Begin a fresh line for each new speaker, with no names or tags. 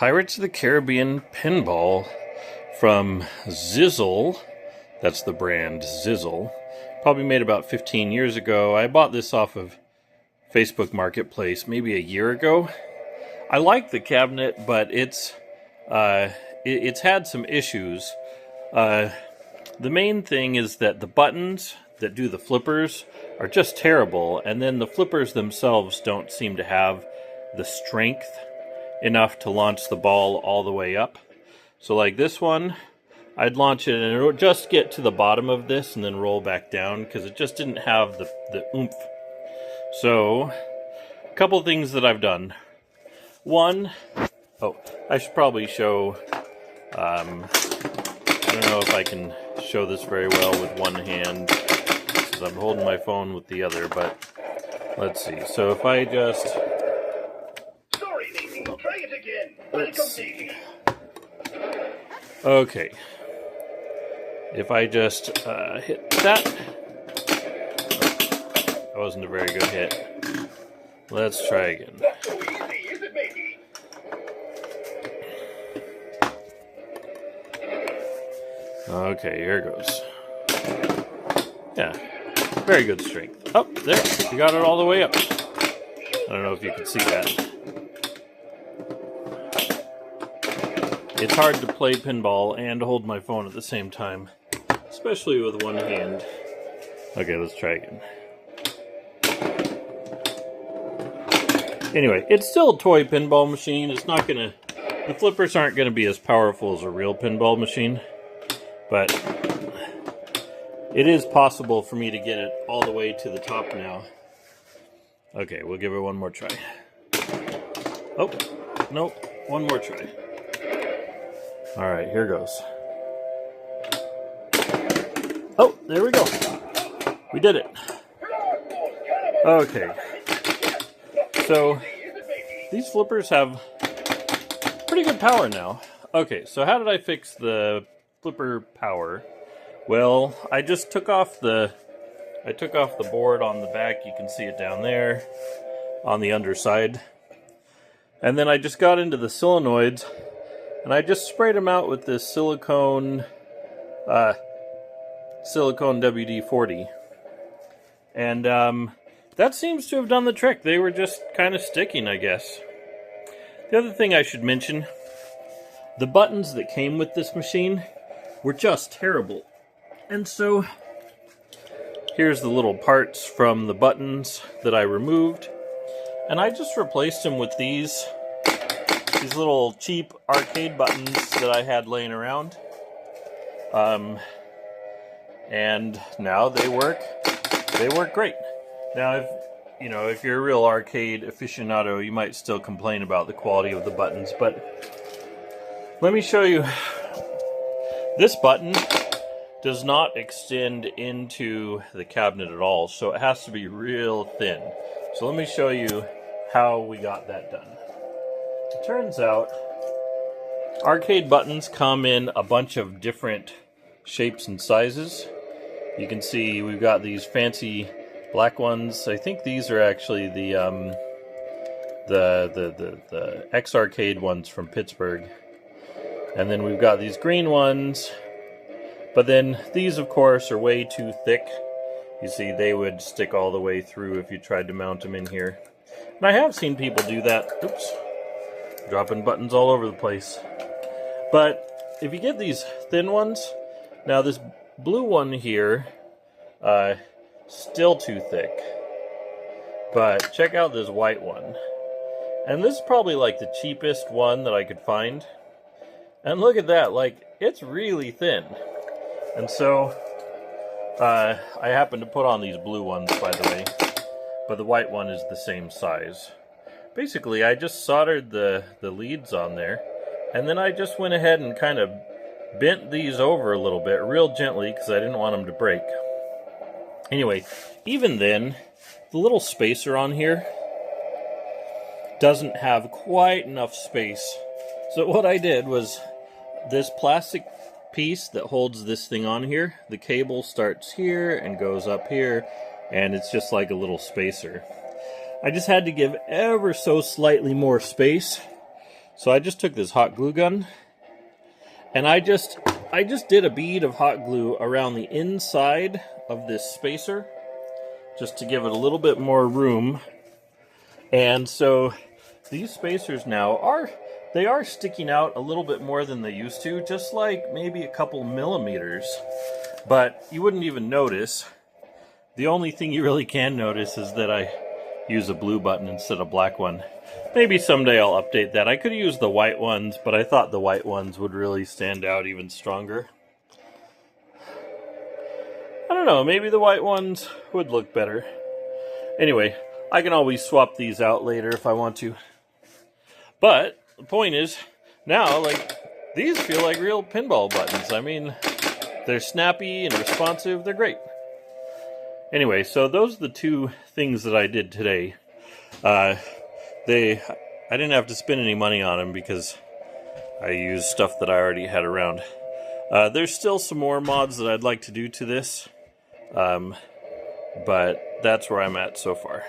Pirates of the Caribbean Pinball from Zizzle. That's the brand, Zizzle. Probably made about 15 years ago. I bought this off of Facebook Marketplace maybe a year ago. I like the cabinet, but it's had some issues. The main thing is that the buttons that do the flippers are just terrible, and then the flippers themselves don't seem to have the strength enough to launch the ball all the way up. So like this one, I'd launch it and it would just get to the bottom of this and then roll back down because it just didn't have the oomph. So, a couple things that I've done. One, I should probably show, I don't know if I can show this very well with one hand because I'm holding my phone with the other, but let's see. So if I just...
Sorry, Nathan. Try it again. Welcome, Nathan.
Okay. If I just hit that... That wasn't a very good hit. Let's try again.
Not so easy, is it, matey?
Okay, here it goes. Yeah, very good strength. Oh, there, you got it all the way up. I don't know if you can see that. It's hard to play pinball and hold my phone at the same time, especially with one hand. Okay, let's try again. Anyway, it's still a toy pinball machine. It's not gonna... The flippers aren't gonna be as powerful as a real pinball machine, but it is possible for me to get it all the way to the top now. Okay, we'll give it one more try. Oh, nope, one more try. Alright, here goes. Oh, there we go. We did it. Okay. So, these flippers have pretty good power now. Okay, so how did I fix the flipper power? Well, I just took off the board on the back. You can see it down there on the underside. And then I just got into the solenoids and I just sprayed them out with this silicone WD-40. And that seems to have done the trick. They were just kind of sticking, I guess. The other thing I should mention, the buttons that came with this machine were just terrible. And so, here's the little parts from the buttons that I removed. And I just replaced them with these little cheap arcade buttons that I had laying around. And now they work great. Now, if you're a real arcade aficionado, you might still complain about the quality of the buttons, but let me show you. This button does not extend into the cabinet at all, so it has to be real thin. So let me show you how we got that done. It turns out arcade buttons come in a bunch of different shapes and sizes. You can see we've got these fancy black ones. I think these are actually the X-Arcade ones from Pittsburgh. And then we've got these green ones. But then these, of course, are way too thick. You see, they would stick all the way through if you tried to mount them in here. And I have seen people do that. Oops. Dropping buttons all over the place. But if you get these thin ones, now this blue one here, still too thick. But check out this white one. And this is probably like the cheapest one that I could find. And look at that, like, it's really thin. And so, I happened to put on these blue ones, by the way. But the white one is the same size. Basically, I just soldered the leads on there. And then I just went ahead and kind of bent these over a little bit, real gently, because I didn't want them to break. Anyway, even then, the little spacer on here doesn't have quite enough space. So what I did was, this plastic piece that holds this thing on here, the cable starts here and goes up here, and it's just like a little spacer. I just had to give ever so slightly more space So I just took this hot glue gun, and I just did a bead of hot glue around the inside of this spacer, just to give it a little bit more room. And so these spacers now are sticking out a little bit more than they used to, just like maybe a couple millimeters, but you wouldn't even notice. The only thing you really can notice is that I use a blue button instead of black one. Maybe someday I'll update that. I could use the white ones, but I thought the white ones would really stand out even stronger. I don't know, maybe the white ones would look better. Anyway, I can always swap these out later if I want to. But the point is, now, like, these feel like real pinball buttons. I mean, they're snappy and responsive. They're great. Anyway, so those are the two things that I did today. I didn't have to spend any money on them because I used stuff that I already had around. There's still some more mods that I'd like to do to this, but that's where I'm at so far.